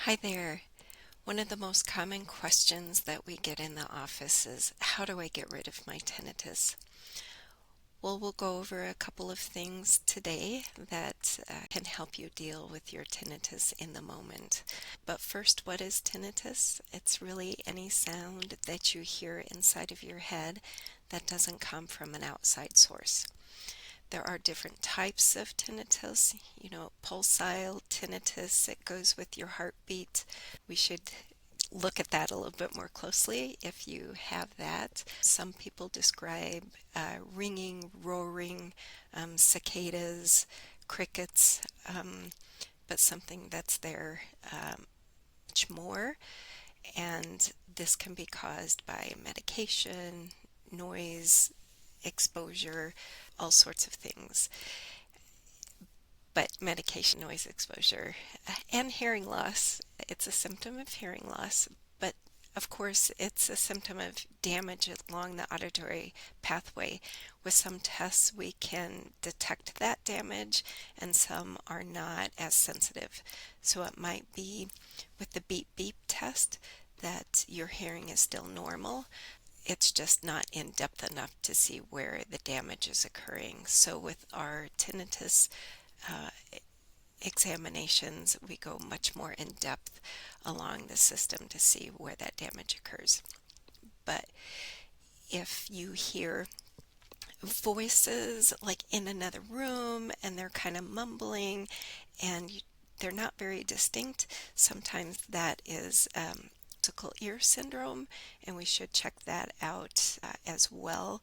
Hi there. One of the most common questions that we get in the office is, how do I get rid of my tinnitus? Well, we'll go over a couple of things today that can help you deal with your tinnitus in the moment. But first, what is tinnitus? It's really any sound that you hear inside of your head that doesn't come from an outside source. There are different types of tinnitus, pulsatile tinnitus, it goes with your heartbeat. We should look at that a little bit more closely if you have that. Some people describe ringing, roaring, cicadas, crickets, but something that's there much more. And this can be caused by medication, noise, exposure, all sorts of things. But medication, noise exposure, and hearing loss, it's a symptom of hearing loss, but of course it's a symptom of damage along the auditory pathway. With some tests we can detect that damage and some are not as sensitive. So it might be with the beep beep test that your hearing is still normal. It's just not in depth enough to see where the damage is occurring. So with our tinnitus uh, examinations, we go much more in depth along the system to see where that damage occurs. But if you hear voices like in another room and they're kind of mumbling and they're not very distinct, sometimes that is optical ear syndrome, and we should check that out as well.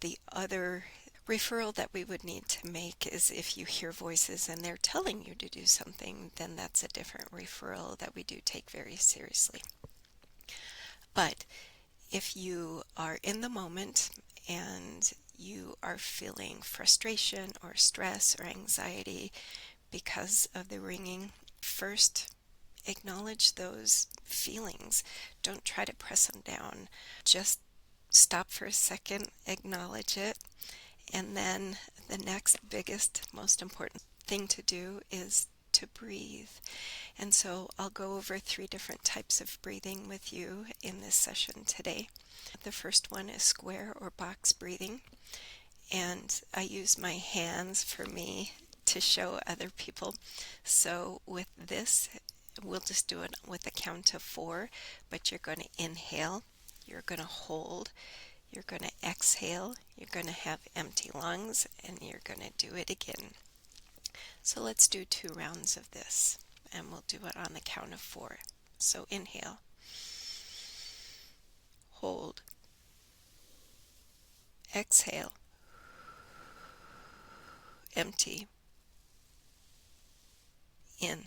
The other referral that we would need to make is if you hear voices and they're telling you to do something, then that's a different referral that we do take very seriously. But if you are in the moment and you are feeling frustration or stress or anxiety because of the ringing, first acknowledge those feelings. Don't try to press them down. Just stop for a second, acknowledge it, and then the next biggest, most important thing to do is to breathe. And so I'll go over 3 different types of breathing with you in this session today. The first one is square or box breathing, and I use my hands for me to show other people. So with this, we'll just do it with a count of 4, but you're going to inhale, you're going to hold, you're going to exhale, you're going to have empty lungs, and you're going to do it again. So let's do 2 rounds of this, and we'll do it on the count of 4. So inhale, hold, exhale, empty, in,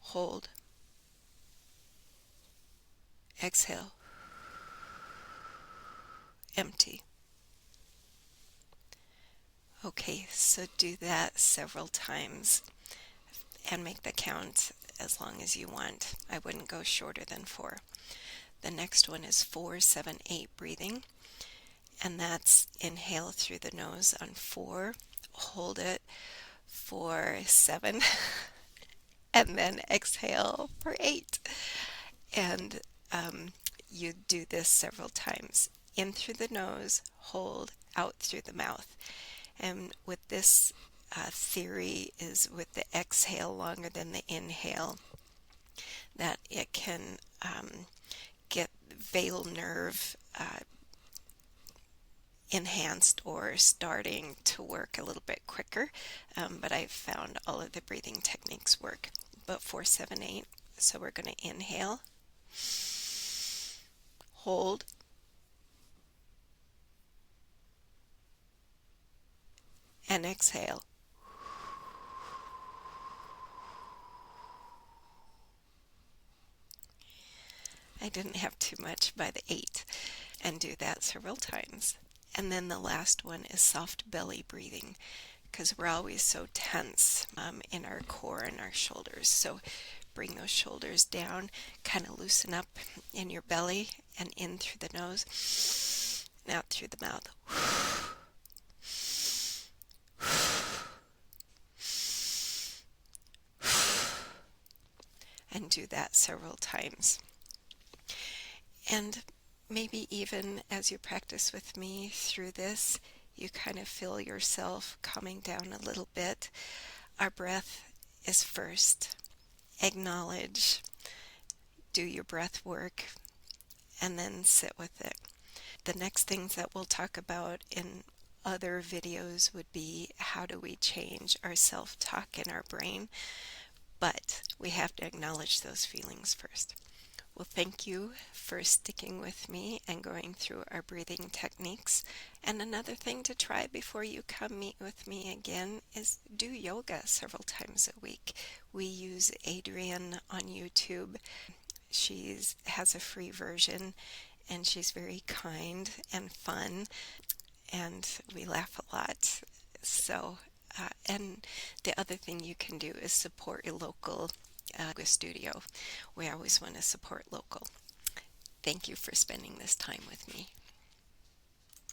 hold, exhale, empty. Okay, so do that several times and make the count as long as you want. I wouldn't go shorter than 4. The next one is 4-7-8 breathing, and that's inhale through the nose on 4, hold it for 7, and then exhale for 8. And you do this several times. In through the nose, hold, out through the mouth. And with this theory is with the exhale longer than the inhale, that it can get vagal nerve enhanced or starting to work a little bit quicker, but I've found all of the breathing techniques work. But 4-7-8, so we're going to inhale, hold, and exhale. I didn't have too much by the 8, and do that several times. And then the last one is soft belly breathing, because we're always so tense in our core and our shoulders. So bring those shoulders down, kind of loosen up in your belly and in through the nose, and out through the mouth. and do that several times. And maybe even as you practice with me through this, you kind of feel yourself calming down a little bit. Our breath is first. Acknowledge, do your breath work, and then sit with it. The next things that we'll talk about in other videos would be how do we change our self-talk in our brain, but we have to acknowledge those feelings first. Well, thank you for sticking with me and going through our breathing techniques. And another thing to try before you come meet with me again is do yoga several times a week. We use Adrienne on YouTube. She has a free version and she's very kind and fun, and we laugh a lot. So, and the other thing you can do is support your local yoga studio. We always want to support local. Thank you for spending this time with me.